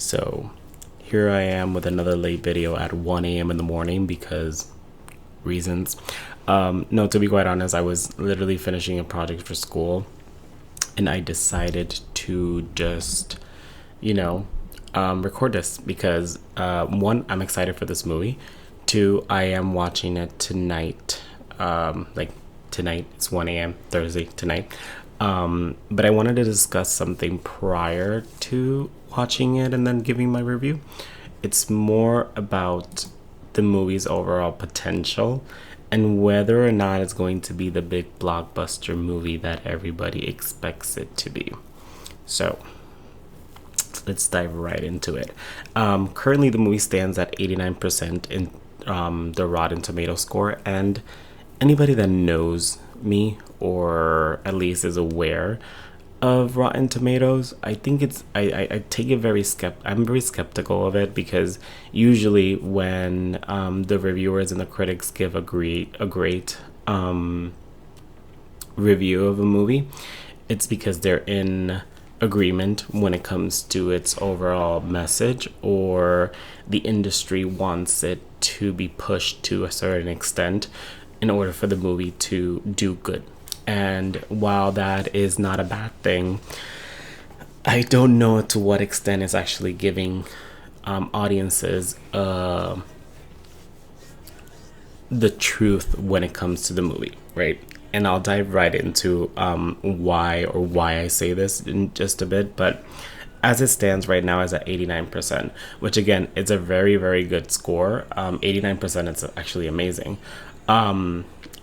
So here I am with another late video at 1 a.m. in the morning because reasons. No, to be quite honest, I was literally finishing a project for school and I decided to just, record this because one, I'm excited for this movie. Two, I am watching it tonight. Tonight, it's 1 a.m. Thursday tonight. But I wanted to discuss something prior to watching it and then giving my review. It's more about the movie's overall potential and whether or not it's going to be the big blockbuster movie that everybody expects it to be. So let's dive right into it. Currently, the movie stands at 89% in the Rotten Tomato score, and anybody that knows me or at least is aware of Rotten Tomatoes, I think I take it I'm very skeptical of it because usually when the reviewers and the critics give a great review of a movie, it's because they're in agreement when it comes to its overall message, or the industry wants it to be pushed to a certain extent in order for the movie to do good. And while that is not a bad thing, I don't know to what extent it's actually giving audiences the truth when it comes to the movie, right? And I'll dive right into why I say this in just a bit. But as it stands right now is at 89%, which again, it's a very, very good score. 89% is actually amazing.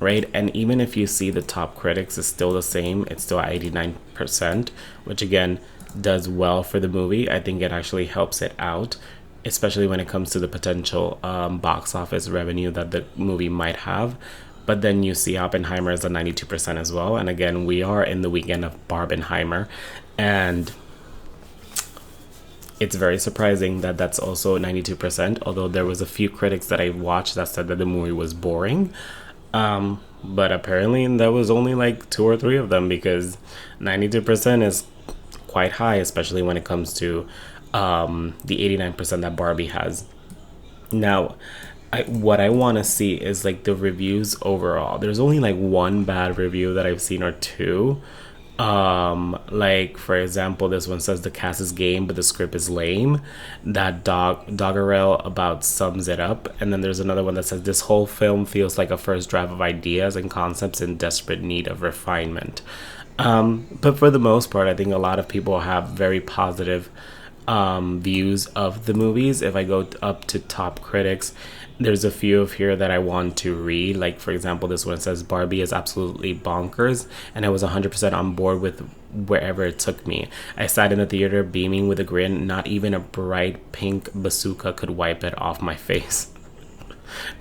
Right? And even if you see the top critics is still the same, it's still at 89%, which again does well for the movie. I think it actually helps it out, especially when it comes to the potential box office revenue that the movie might have. But then you see Oppenheimer is at 92% as well. And again, we are in the weekend of Barbenheimer, and it's very surprising that that's also 92%, although there was a few critics that I watched that said that the movie was boring. But apparently there was only like two or three of them, because 92% is quite high, especially when it comes to the 89% that Barbie has. Now, what I want to see is like the reviews overall. There's only like one bad review that I've seen, or two. Like for example, this one says the cast is game but the script is lame. That doggerel about sums it up. And then there's another one that says this whole film feels like a first draft of ideas and concepts in desperate need of refinement. But for the most part, I think a lot of people have very positive views of the movies. If I go up to top critics, there's a few of here that I want to read. Like for example, this one says Barbie is absolutely bonkers, and I was 100% on board with wherever it took me. I sat in the theater beaming with a grin. Not even a bright pink bazooka could wipe it off my face.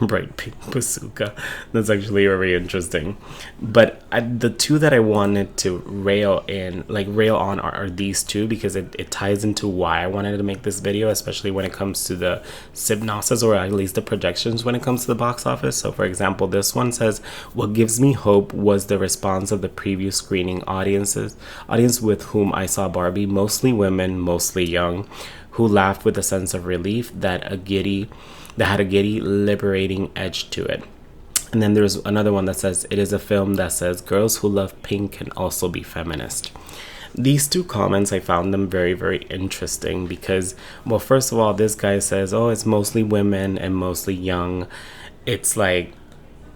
Bright pink bazooka. That's actually very interesting. But the two that I wanted to rail on are these two, because it ties into why I wanted to make this video, especially when it comes to the synopsis, or at least the projections when it comes to the box office. So for example, this one says, what gives me hope was the response of the preview screening audience with whom I saw Barbie, mostly women, mostly young, who laughed with a sense of relief that had a giddy, liberating edge to it. And then there's another one that says, it is a film that says girls who love pink can also be feminist. These two comments, I found them very, very interesting because, well, first of all, this guy says, oh, it's mostly women and mostly young. It's like,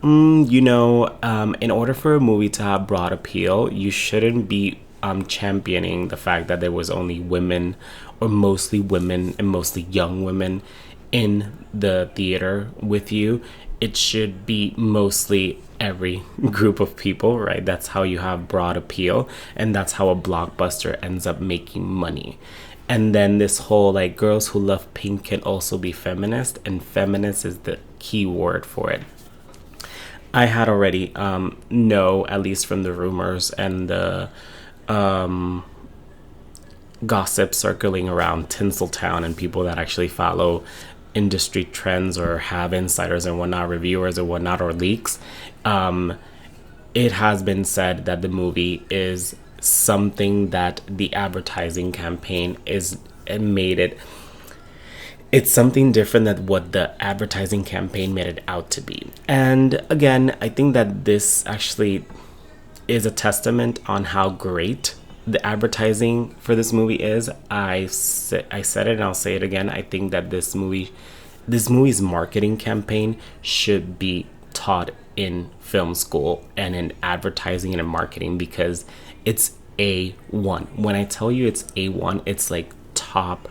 in order for a movie to have broad appeal, you shouldn't be championing the fact that there was only women, or mostly women and mostly young women in the theater with you. It should be mostly every group of people, right? That's how you have broad appeal, and that's how a blockbuster ends up making money. And then this whole like girls who love pink can also be feminist, and feminist is the key word for it. I had already know, at least from the rumors and the gossip circling around Tinseltown and people that actually follow industry trends or have insiders and whatnot, reviewers or whatnot, or leaks. It has been said that the movie is something that the advertising campaign is made it It's something different than what the advertising campaign made it out to be. And again, I think that this actually is a testament on how great the advertising for this movie is. I said it and I'll say it again. I think that this movie's marketing campaign should be taught in film school and in advertising and in marketing, because it's A1. When I tell you it's A1, it's like top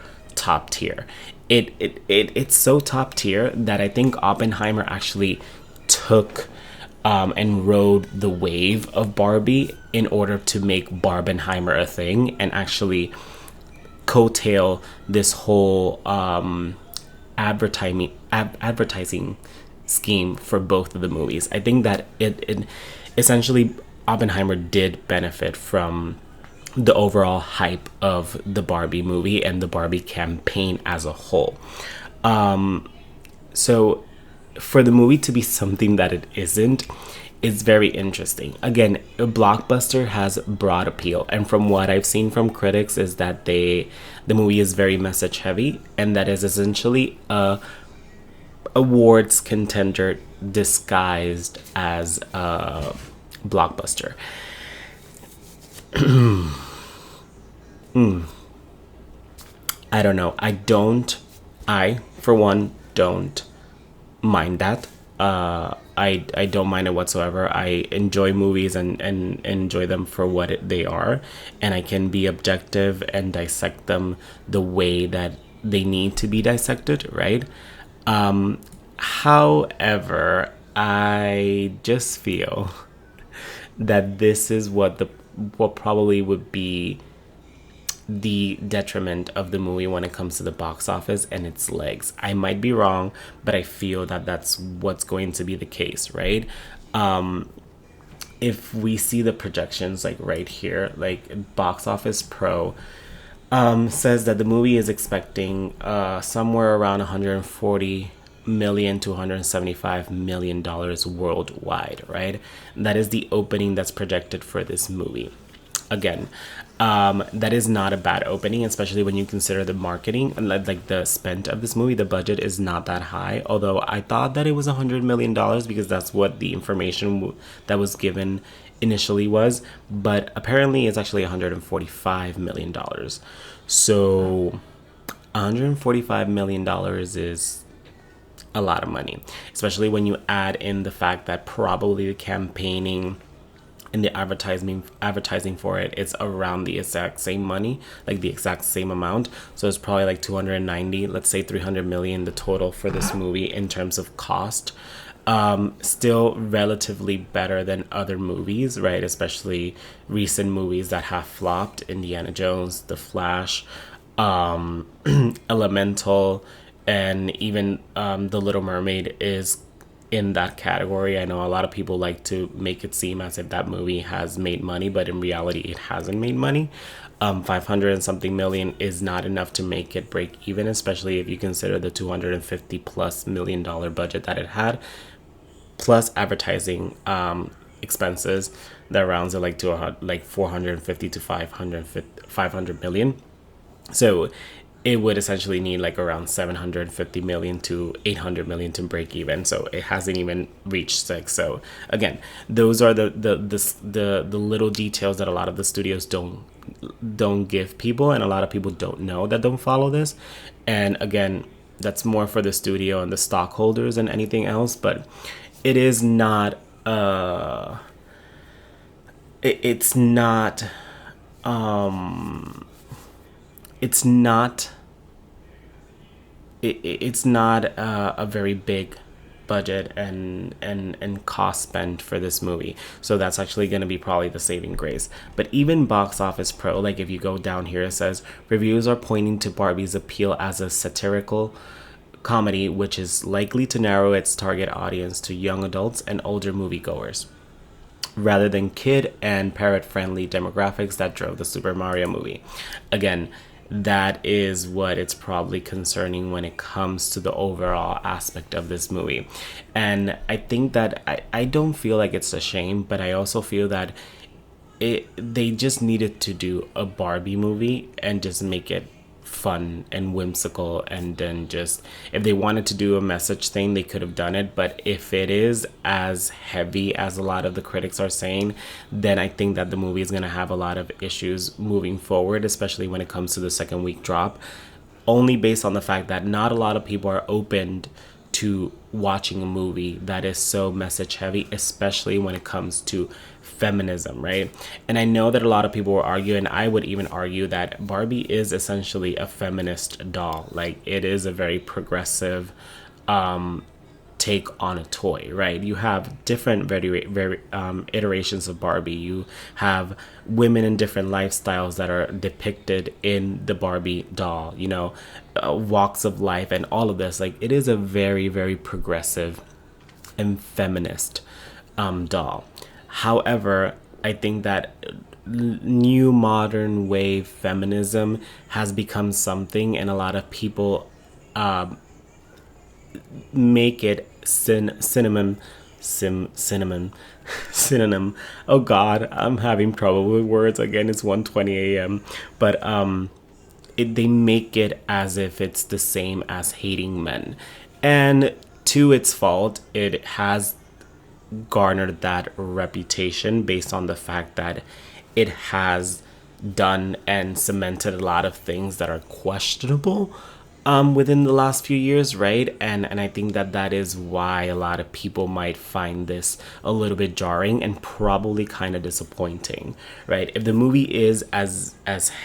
tier. It's so top tier that I think Oppenheimer actually took and rode the wave of Barbie in order to make Barbenheimer a thing, and actually coattail this whole advertising scheme for both of the movies. I think that it essentially, Oppenheimer did benefit from the overall hype of the Barbie movie and the Barbie campaign as a whole. So for the movie to be something that it isn't, is very interesting. Again, a blockbuster has broad appeal, and from what I've seen from critics is that the movie is very message heavy, and that is essentially a awards contender disguised as a blockbuster. I don't know. I for one don't mind that. I don't mind it whatsoever. I enjoy movies and enjoy them for what they are, and I can be objective and dissect them the way that they need to be dissected, right? However, I just feel that this is what probably would be the detriment of the movie when it comes to the box office and its legs. I might be wrong, but I feel that that's what's going to be the case, right? If we see the projections like right here, like Box Office Pro says that the movie is expecting somewhere around 140 million to 175 million dollars worldwide, right? That is the opening that's projected for this movie. Again, that is not a bad opening, especially when you consider the marketing and like the spend of this movie. The budget is not that high, although I thought that it was $100 million because that's what the information that was given initially was, but apparently it's actually $145 million. So $145 million is a lot of money, especially when you add in the fact that probably the campaigning and the advertising for it's around the exact same money, like the exact same amount. So it's probably like 290, let's say 300 million the total for this movie in terms of cost. Still relatively better than other movies, right? Especially recent movies that have flopped: Indiana Jones, The Flash, Elemental, and even The Little Mermaid is in that category. I know a lot of people like to make it seem as if that movie has made money, but in reality it hasn't made money. 500 and something million is not enough to make it break even, especially if you consider the 250 plus $million budget that it had, plus advertising expenses that rounds it like to like 450 to 500 million. So it would essentially need like around 750 million to 800 million to break even. So it hasn't even reached 6. So again, those are the little details that a lot of the studios don't give people, and a lot of people don't know that don't follow this. And again, that's more for the studio and the stockholders than anything else. But it is not it's not a very big budget and cost spent for this movie. So that's actually going to be probably the saving grace. But even Box Office Pro, like if you go down here, it says reviews are pointing to Barbie's appeal as a satirical comedy, which is likely to narrow its target audience to young adults and older moviegoers, rather than kid and parent-friendly demographics that drove the Super Mario movie. Again, that is what it's probably concerning when it comes to the overall aspect of this movie. And I think that I don't feel like it's a shame, but I also feel that they just needed to do a Barbie movie and just make it fun and whimsical, and then just, if they wanted to do a message thing, they could have done it. But if it is as heavy as a lot of the critics are saying, then I think that the movie is going to have a lot of issues moving forward, especially when it comes to the second week drop, only based on the fact that not a lot of people are opened to watching a movie that is so message heavy, especially when it comes to feminism, right? And I know that a lot of people will argue, and I would even argue, that Barbie is essentially a feminist doll. Like, it is a very progressive take on a toy, right? You have different very iterations of Barbie. You have women in different lifestyles that are depicted in the Barbie doll, you know, walks of life and all of this. Like, it is a very progressive and feminist doll. However, I think that new modern wave feminism has become something, and a lot of people make it synonym. Oh God, I'm having trouble with words again. It's 1:20 a.m. But they make it as if it's the same as hating men, and to its fault, it has garnered that reputation based on the fact that it has done and cemented a lot of things that are questionable within the last few years, right? And I think that that is why a lot of people might find this a little bit jarring and probably kind of disappointing, right? If the movie is as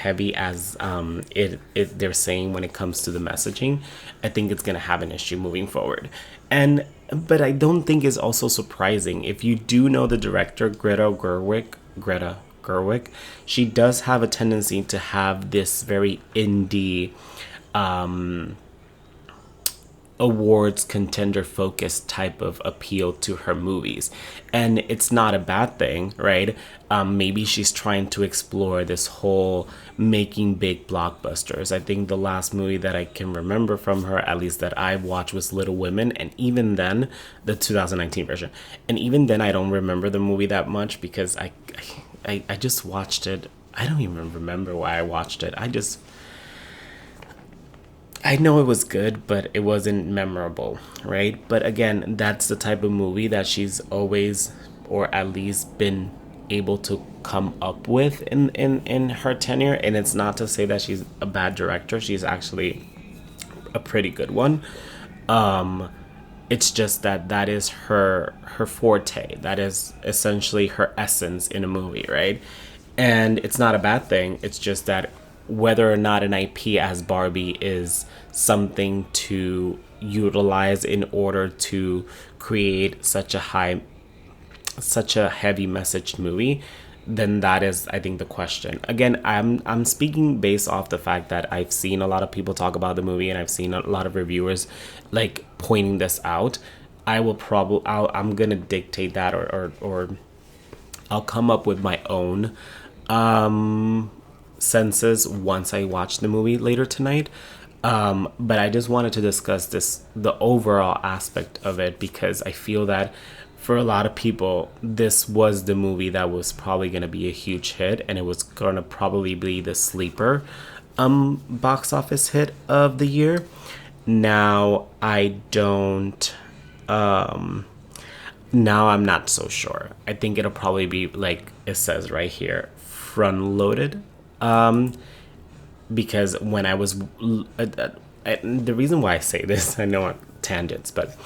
heavy as they're saying when it comes to the messaging, I think it's gonna have an issue moving forward. But I don't think it's also surprising. If you do know the director, Greta Gerwig, she does have a tendency to have this very indie awards contender focused type of appeal to her movies, and it's not a bad thing, right? Maybe she's trying to explore this whole making big blockbusters. I think the last movie that I can remember from her, at least that I watched, was Little Women, and even then, the 2019 version, and even then I don't remember the movie that much because I just watched it. I don't even remember why I watched it. I know it was good, but it wasn't memorable, right? But again, that's the type of movie that she's always, or at least been able to come up with in her tenure. And it's not to say that she's a bad director. She's actually a pretty good one. It's just that is her forte. That is essentially her essence in a movie, right? And it's not a bad thing. It's just that whether or not an IP as Barbie is something to utilize in order to create such a heavy message movie, then that is, I think, the question. Again, I'm speaking based off the fact that I've seen a lot of people talk about the movie, and I've seen a lot of reviewers like pointing this out. I'm gonna dictate that, or I'll come up with my own senses once I watch the movie later tonight. But I just wanted to discuss the overall aspect of it, because I feel that for a lot of people, this was the movie that was probably going to be a huge hit, and it was going to probably be the sleeper box office hit of the year. Now now I'm not so sure. I think it'll probably be, like it says right here, front loaded. Because when I was the reason why I say this, I know I'm tangents, but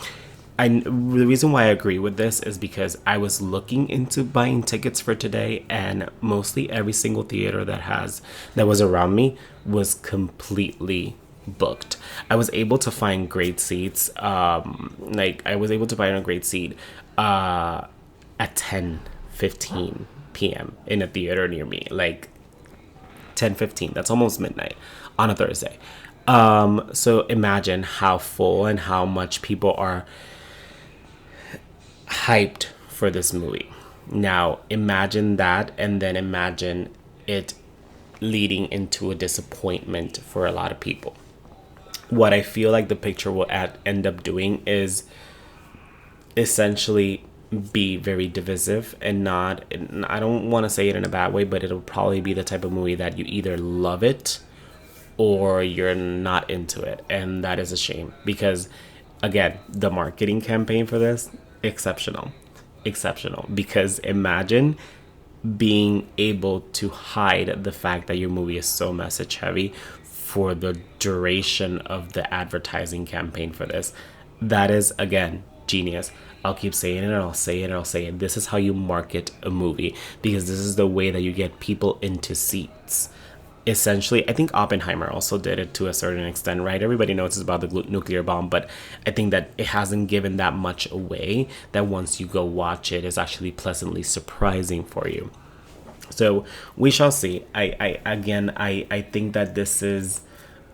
the reason why I agree with this is because I was looking into buying tickets for today, and mostly every single theater that was around me was completely booked. I was able to find great seats. I was able to buy a great seat at 10:15 p.m. in a theater near me, like 10:15. That's almost midnight on a Thursday. So imagine how full and how much people are hyped for this movie. Now imagine that, and then imagine it leading into a disappointment for a lot of people. What I feel like the picture will end up doing is essentially be very divisive, and I don't want to say it in a bad way, but it'll probably be the type of movie that you either love it or you're not into it. And that is a shame because, again, the marketing campaign for this, exceptional. Exceptional. Because imagine being able to hide the fact that your movie is so message heavy for the duration of the advertising campaign for this. That is, again, genius. I'll keep saying it and I'll say it and I'll say it. This is how you market a movie because this is the way that you get people into seats. Essentially, I think Oppenheimer also did it to a certain extent, right? Everybody knows it's about the nuclear bomb, but I think that it hasn't given that much away that once you go watch it, it's actually pleasantly surprising for you. So we shall see. I think that this is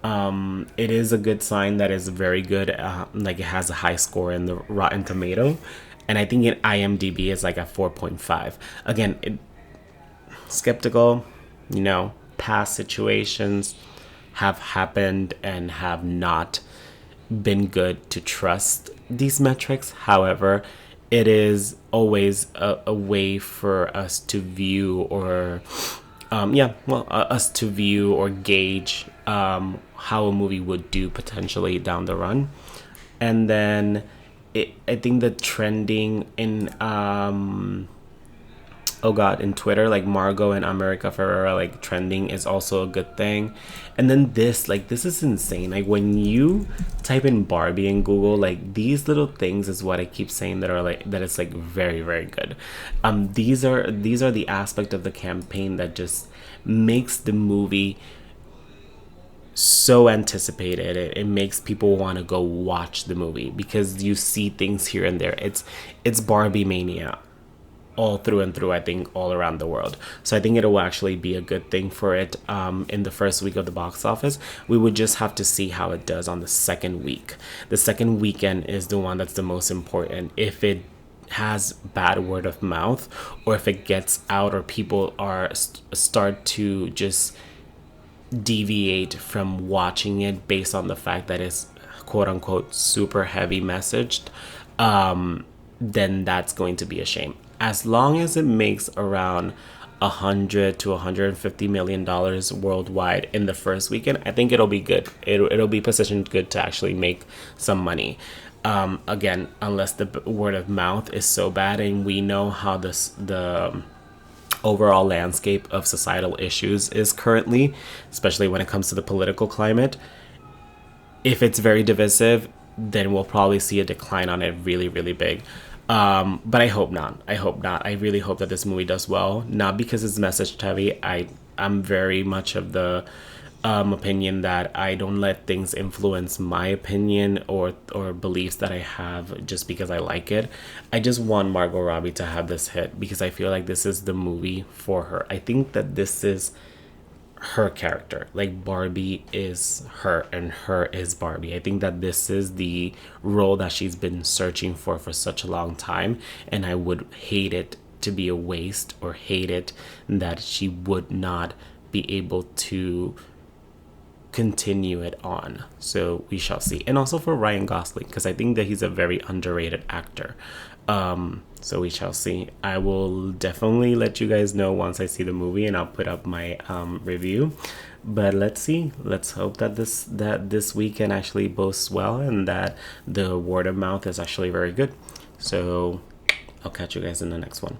it is a good sign that is very good. Like it has a high score in the Rotten Tomato, and I think in IMDb is like a 4.5. Again, skeptical, past situations have happened and have not been good to trust these metrics. However, it is always a way for us to view or us to view or gauge how a movie would do potentially down the run. And then I think the trending in in Twitter, like Margot and America Ferrera, like trending is also a good thing. And then this is insane. Like when you type in Barbie in Google, like these little things is what I keep saying that are like that is like very, very good. These are the aspect of the campaign that just makes the movie so anticipated. It makes people want to go watch the movie because you see things here and there. It's Barbie mania all through and through, I think, all around the world. So I think it'll actually be a good thing for it in the first week of the box office. We would just have to see how it does on the second week. The second weekend is the one that's the most important. If it has bad word of mouth, or if it gets out, or people are start to just deviate from watching it based on the fact that it's quote unquote super heavy messaged, then that's going to be a shame. As long as it makes around $100 to $150 million worldwide in the first weekend, I think it'll be good. It'll be positioned good to actually make some money. Again, unless the word of mouth is so bad, and we know how the overall landscape of societal issues is currently, especially when it comes to the political climate. If it's very divisive, then we'll probably see a decline on it really, really big. But I hope not. I really hope that this movie does well. Not because it's message heavy. I'm very much of the opinion that I don't let things influence my opinion or beliefs that I have just because I like it. I just want Margot Robbie to have this hit because I feel like this is the movie for her. I think that this is her character. Like Barbie is her and her is Barbie. I think that this is the role that she's been searching for such a long time, and I would hate it to be a waste, or hate it that she would not be able to continue it on. So we shall see. And also for Ryan Gosling, because I think that he's a very underrated actor. So we shall see. I will definitely let you guys know once I see the movie, and I'll put up my review. But let's see. Let's hope that this weekend actually boasts well, and that the word of mouth is actually very good. So I'll catch you guys in the next one.